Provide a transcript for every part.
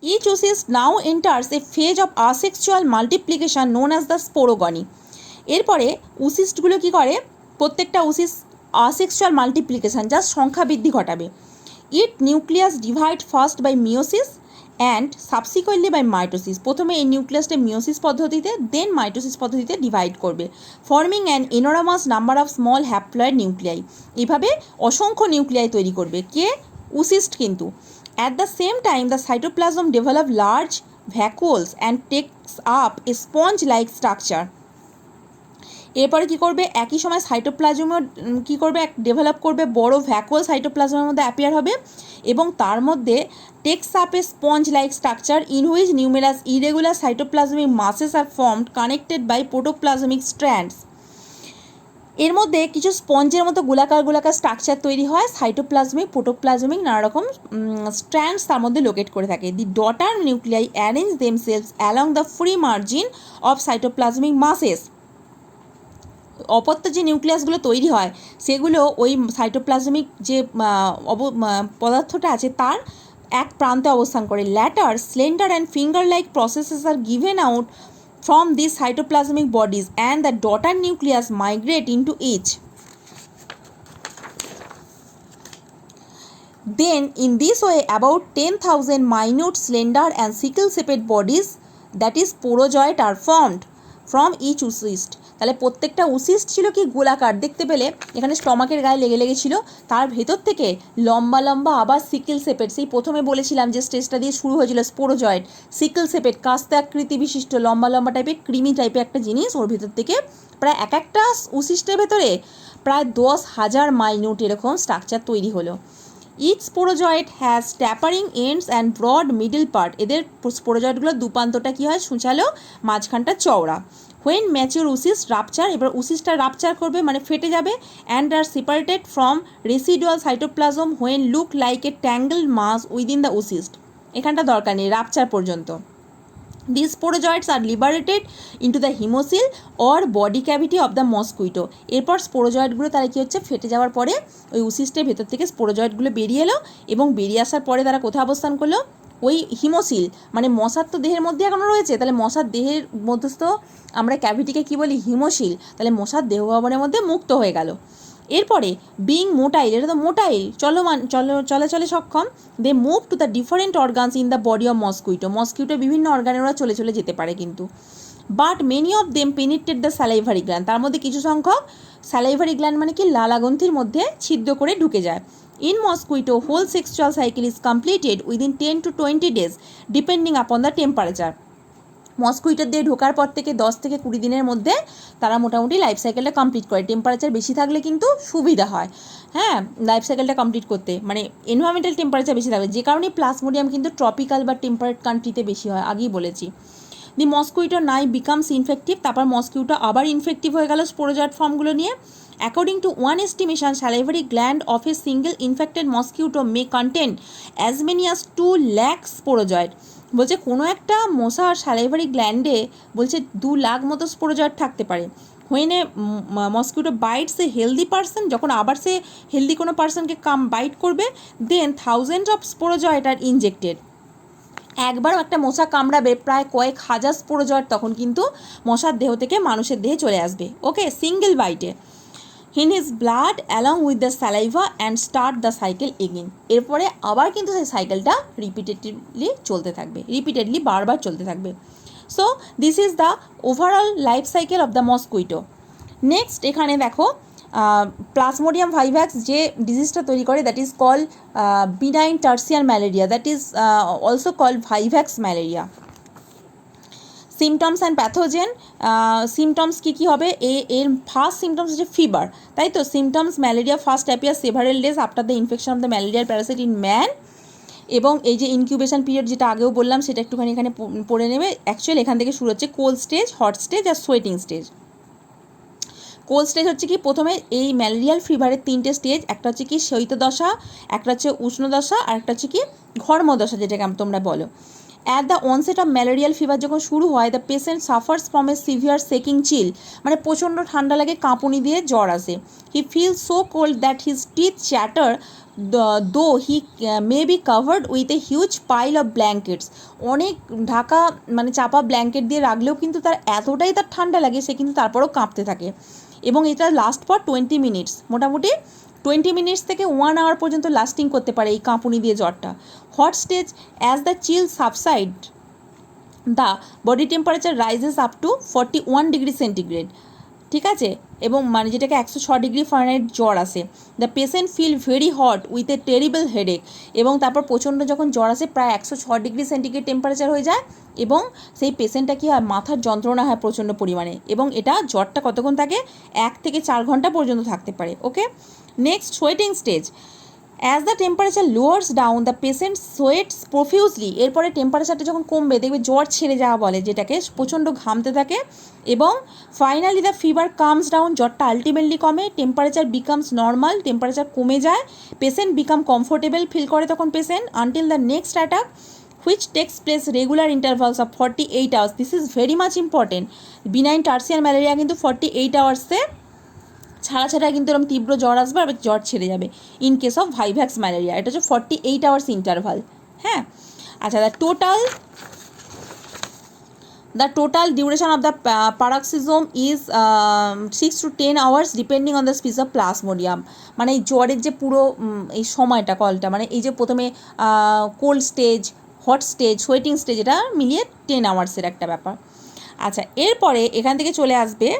Each oocyst now enters a phase of asexual multiplication known as the sporogony. এরপরে উসিস্টগুলো কী করে, প্রত্যেকটা উসিস্ট asexual multiplication just সংখ্যা বৃদ্ধি ঘটাবে। It nucleus divide first by meiosis and subsequently by mitosis. প্রথমে এই নিউক্লিয়াসটা মিওসিস পদ্ধতিতে দেন মাইটোসিস পদ্ধতিতে ডিভাইড করবে, forming an enormous number of small haploid nuclei. এইভাবে অসংখ্য নিউক্লিয়াই তৈরি করবে কে, উসিস্ট কিন্তু। At the same time, the cytoplasm develop large vacuoles and takes up a sponge-like structure. এরপরে কী করবে, একই সময় সাইটোপ্লাজমও কী করবে, ডেভেলপ করবে, বড় ভ্যাকুয়াল সাইটোপ্লাজমের মধ্যে অ্যাপিয়ার হবে এবং তার মধ্যে takes up a sponge like structure in which numerous irregular cytoplasmic masses are formed connected by protoplasmic strands. এর মধ্যে কিছু স্পঞ্জের মতো গোলাকার গোলাকার স্ট্রাকচার তৈরি হয়, সাইটোপ্লাজমিক প্রোটোপ্লাজমিক নানা রকম স্ট্র্যান্ডস তার মধ্যে লোকেট করে থাকে। The daughter nuclei arrange themselves along the free margin of cytoplasmic masses. অপত্য যে নিউক্লিয়াসগুলো তৈরি হয় সেগুলো ওই সাইটোপ্লাজমিক যে পদার্থটা আছে তার এক প্রান্তে অবস্থান করে। Later slender and finger like processes are given out from these cytoplasmic bodies and the daughter nucleus migrate into each. Then in this way about 10,000 minute slender and sickle shaped bodies, that is porozoite, are formed from each oocyst. তাহলে প্রত্যেকটা উসিস্ট ছিল কি গোলাকার দেখতে পেলে, এখানে স্টমাকের গায়ে লেগে লেগেছিল, তার ভেতর থেকে লম্বা লম্বা আবার সিকেল শেপেড, সেই প্রথমে বলেছিলাম যে স্টেজটা দিয়ে শুরু হয়েছিল স্পোরোজয়েড, সিকেল শেপেড কাস্তে আকৃতি বিশিষ্ট লম্বা লম্বা টাইপের ক্রিমি টাইপের একটা জিনিস, ওর ভেতর থেকে প্রায় এক একটা উসিস্টের ভেতরে প্রায় 10,000 মাইনিউট এরকম স্ট্রাকচার তৈরি হলো। Each sporozoite has tapering ends and broad middle part. এদের স্পোরোজয়েডগুলোর দুপান্তটা কী হয়, সূচালো, মাঝখানটা চওড়া। হোয়েন ম্যাচিওর উসিস রাপচার, এবার উসিসটা রাপচার করবে মানে ফেটে যাবে, and are separated from residual cytoplasm when look like a tangle mass within the oocyst. এখানটা দরকার নেই, রাপচার পর্যন্ত। These sporozoites are liberated into the hemocoel or body cavity of the mosquito. এরপর স্পোরোজয়েডগুলো তারা কী হচ্ছে, ফেটে যাওয়ার পরে ওই উসিস্টের ভেতর থেকে স্পোরোজয়েডগুলো বেরিয়ে এলো এবং বেরিয়ে আসার পরে তারা কোথায় অবস্থান করলো, ওই হিমোসিল মানে মশার তো দেহের মধ্যে এখনও রয়েছে, তাহলে মশার দেহের মধ্যস্থ আমরা ক্যাভিটিকে কী বলি, হিমোসিল, তাহলে মশার দেহ ভবনের মধ্যে মুক্ত হয়ে গেল। এরপরে বিং মোটাইল, এটা তো মোটাইল চলাচলে সক্ষম, they move to the different organs in the body of mosquito বিভিন্ন অর্গানে ওরা চলে চলে যেতে পারে কিন্তু। But many of them penetrate the salivary gland, তার মধ্যে কিছু সংখ্যক স্যালাইভারি গ্ল্যান্ড মানে কি লালাগ্রন্থির মধ্যে ছিদ্র করে ঢুকে যায়। In mosquito whole sexual cycle is completed within 10 to 20 days depending upon the temperature. মস্কুইটোর দিয়ে ঢোকার পর থেকে 10 থেকে 20 দিনের মধ্যে তারা মোটামুটি লাইফ সাইকেলটা কমপ্লিট করে। টেম্পারেচার বেশি থাকলে কিন্তু সুবিধা হয়, হ্যাঁ, লাইফ সাইকেলটা কমপ্লিট করতে, মানে এনভায়রনমেন্টাল টেম্পারেচার বেশি থাকবে, যে কারণে প্লাজমোডিয়াম কিন্তু ট্রপিক্যাল বা টেম্পারেট কান্ট্রিতে বেশি হয়, আগেই বলেছি। দি মস্কুইটো নাই বিকামস ইনফেক্টিভ, তারপর মস্কুইটো আবার ইনফেক্টিভ হয়ে গেল স্পোরোজয়েড ফর্মগুলো নিয়ে। According to one estimation salivary gland of a single infected mosquito may contain as many as 2 lakh sporozoid। বলছে কোনো একটা মশার স্যালাইভারি গ্ল্যান্ডে বলছে 2 লাখ মতো স্পোরোজয়েড থাকতে পারে। When a mosquito bites a healthy person, যখন আবার সে হেলদি কোনো পারসনকে বাইট করবে, then thousands of sporozoite are injected. একবারও একটা মশা কামড়াবে প্রায় কয়েক হাজার স্পোরোজয়েড তখন কিন্তু মশার দেহ থেকে মানুষের দেহে চলে আসবে, ওকে, সিঙ্গেল বাইটে। in his blood along with the saliva and start the cycle again। এরপরে আবার কিন্তু সেই সাইকেলটা রিপিটেডলি বারবার চলতে থাকবে। So this is the overall life cycle of the mosquito. Next এখানে দেখো প্লাজমোডিয়াম ভাইভ্যাক্স যে ডিজিজটা তৈরি করে, that is called benign tertian malaria, that is also called vivax malaria. Symptoms and pathogen, symptoms কী হবে, এর ফার্স্ট সিমটমস হচ্ছে ফিভার, তাই তো। Symptoms malaria first appear several days after the infection of the ম্যালেরিয়ার প্যারাসাইট ইন ম্যান। এবং এই যে ইনকিউবেশন পিরিয়ড যেটা আগেও বললাম সেটা একটুখানি এখানে পড়ে নেবে। অ্যাকচুয়ালি এখান থেকে শুরু হচ্ছে কোল্ড স্টেজ, হট স্টেজ আর সোয়েটিং স্টেজ। কোল্ড স্টেজ হচ্ছে কি, প্রথমে এই ম্যালেরিয়াল ফিভারের 3টে স্টেজ, একটা হচ্ছে কি শৈত্যদশা, একটা হচ্ছে উষ্ণদশা আর একটা হচ্ছে কি ঘর্মদশা যেটাকে তোমরা বলো। At the onset of malarial fever যখন শুরু হয়, the patient suffers from a severe shaking chill, মানে প্রচণ্ড ঠান্ডা লাগে, কাঁপুনি দিয়ে জ্বর আসে। He feel so cold that his teeth chatter though he may be covered with a huge pile of blankets, অনেক ঢাকা মানে চাপা ব্ল্যাঙ্কেট দিয়ে রাখলেও কিন্তু তার এতটাই তার ঠান্ডা লাগে, সে কিন্তু তারপরেও কাঁপতে থাকে। এবং এটা লাস্ট ফর 20 মিনিটস, মোটামুটি 20 মিনিটস থেকে 1 আওয়ার পর্যন্ত লাস্টিং করতে পারে এই কাঁপুনি দিয়ে জ্বরটা। Hot stage, as the chill subside the body temperature rises up to 41 degree centigrade, ঠিক আছে, এবং মানে যেটাকে 106 ডিগ্রি ফারেনহাইট জ্বর আসে। The patient feel very hot with a terrible headache, এবং তারপর প্রচণ্ড যখন জ্বর আসে প্রায় 106 ডিগ্রি সেন্টিগ্রেড টেম্পারেচার হয়ে যায়, এবং সেই পেশেন্টটা কী হয়, মাথার যন্ত্রণা হয় প্রচণ্ড পরিমাণে, এবং এটা জ্বরটা কতক্ষণ থাকে, 1 থেকে 4 ঘন্টা পর্যন্ত থাকতে পারে। Okay, next sweating stage, as the temperature lowers down the patient sweats profusely, এরপরে টেম্পারেচারটা যখন কমবে দেখবে জ্বর ছেড়ে যাওয়া বলে যেটাকে, প্রচণ্ড ঘামতে থাকে, এবং finally the fever comes down, জ্বরটা আলটিমেটলি কমে, টেম্পারেচার বিকামস নর্মাল, টেম্পারেচার কমে যায়, পেশেন্ট বিকাম কমফোর্টেবল ফিল করে তখন patient, until the next attack which takes place regular intervals of 48 hours. This is very much important. Benign tertiary malaria কিন্তু 48 আওয়ার্সে ছাড়া কিন্তু এরকম তীব্র জ্বর আসবে আর জ্বর ছেড়ে যাবে। In case of vivax malaria এটা হচ্ছে 48 আওয়ার্স ইন্টারভাল। হ্যাঁ, আচ্ছা, the total duration of the paroxysm is 6 to 10 hours depending on the spitz of plasmodium, মানে এই জ্বরের যে পুরো এই সময়টা কলটা, মানে এই যে প্রথমে cold stage, hot stage, sweating stage, এটা মিলিয়ে 10 আওয়ার্সের একটা ব্যাপার। আচ্ছা, এরপরে এখান থেকে চলে আসবে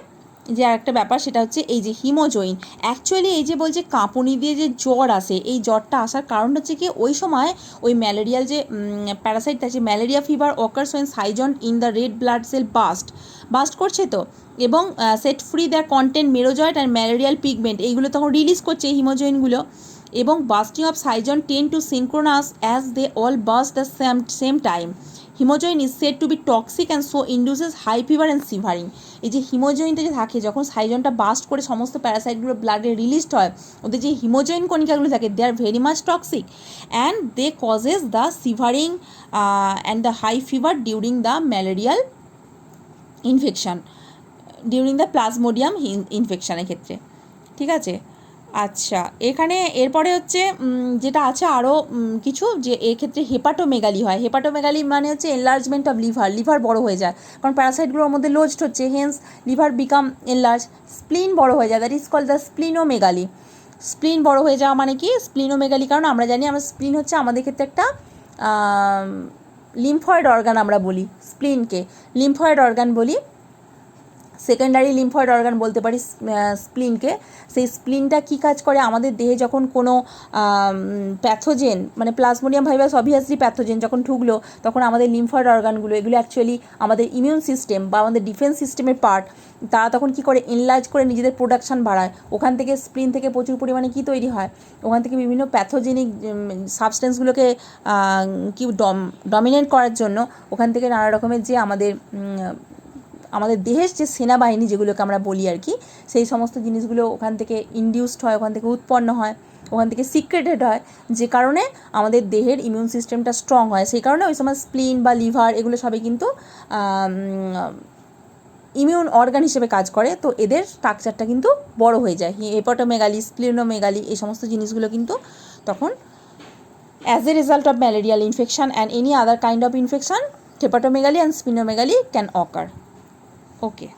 যে আরেকটা ব্যাপার, সেটা হচ্ছে এই যে হিমোজয়িন। অ্যাকচুয়ালি এই যে বলছে কাঁপুনি দিয়ে যে জ্বর আসে, এই জ্বরটা আসার কারণ হচ্ছে কি, ওই সময় ওই ম্যালেরিয়াল যে প্যারাসাইট আছে, ম্যালেরিয়া ফিভার অকার্স ওয়েন সাইজন in the red blood cell burst করছে তো, এবং set free the content merozoite and malarial pigment, এইগুলো তখন রিলিজ করছে এই হিমোজয়িনগুলো, এবং বাস্টিং অফ সাইজন tend to synchronous as they all burst the same time. Haemozoin is said to be toxic and so induces high fever and shivering. এই যে হিমোজয়িনটা যে থাকে, যখন সাইজনটা বাস্ট করে সমস্ত প্যারাসাইটগুলো ব্লাডে রিলিজড হয়, ওদের যে হিমোজয়িন কণিকাগুলো থাকে, they are very much toxic and they causes the shivering and the high fever during the malarial infection, during the plasmodium ইনফেকশানের ক্ষেত্রে, ঠিক আছে। আচ্ছা, এখানে এরপরে হচ্ছে যেটা আছে আরও কিছু, যে এক্ষেত্রে হেপাটোমেগালি হয়। হেপাটোমেগালি মানে হচ্ছে এনলার্জমেন্ট অফ লিভার বড় হয়ে যায়, কারণ প্যারাসাইটগুলোর মধ্যে লোজড হচ্ছে, hence liver become enlarge. Spleen বড় হয়ে যায়, that is called the splenomegaly. Spleen বড় হয়ে যাওয়া মানে কি, স্প্লিনোমেগালি, কারণ আমরা জানি আমরা স্প্লিন হচ্ছে আমাদের ক্ষেত্রে একটা লিম্ফয়েড অর্গান, আমরা বলি স্প্লিনকে লিম্ফয়েড অর্গান বলি, সেকেন্ডারি লিম্ফয়েড অর্গান বলতে পারি স্প্লিনকে। সেই স্প্লিনটা কী কাজ করে, আমাদের দেহে যখন কোনো প্যাথোজেন, মানে প্লাজমোডিয়াম ভাইরাস অবভিয়াসলি প্যাথোজেন যখন ঢুকলো, তখন আমাদের লিম্ফয়েড অর্গানগুলো, এগুলো অ্যাকচুয়ালি আমাদের ইমিউন সিস্টেম বা আমাদের ডিফেন্স সিস্টেমের পার্ট, তারা তখন কী করে, এনলার্জ করে নিজেদের প্রোডাকশান বাড়ায়। ওখান থেকে স্প্লিন থেকে প্রচুর পরিমাণে কী তৈরি হয়, ওখান থেকে বিভিন্ন প্যাথোজেনিক সাবস্টেন্সগুলোকে কি ডমিনেট করার জন্য ওখান থেকে নানা রকমের যে আমাদের দেহের যে সেনাবাহিনী যেগুলোকে আমরা বলি আর কি, সেই সমস্ত জিনিসগুলো ওখান থেকে ইনডিউসড হয়, ওখান থেকে উৎপন্ন হয়, ওখান থেকে সিক্রেটেড হয়, যে কারণে আমাদের দেহের ইমিউন সিস্টেমটা স্ট্রং হয়। সেই কারণে ওই সময় স্প্লিন বা লিভার এগুলো সবই কিন্তু ইমিউন অর্গান হিসেবে কাজ করে। তো এদের স্ট্রাকচারটা কিন্তু বড় হয়ে যায়। হেপাটোমেগালি, স্প্লিনোমেগালি, এই সমস্ত জিনিসগুলো কিন্তু তখন as a result of malarial infection and any other kind of infection, hepatomegaly and splenomegaly can ochre. Okay.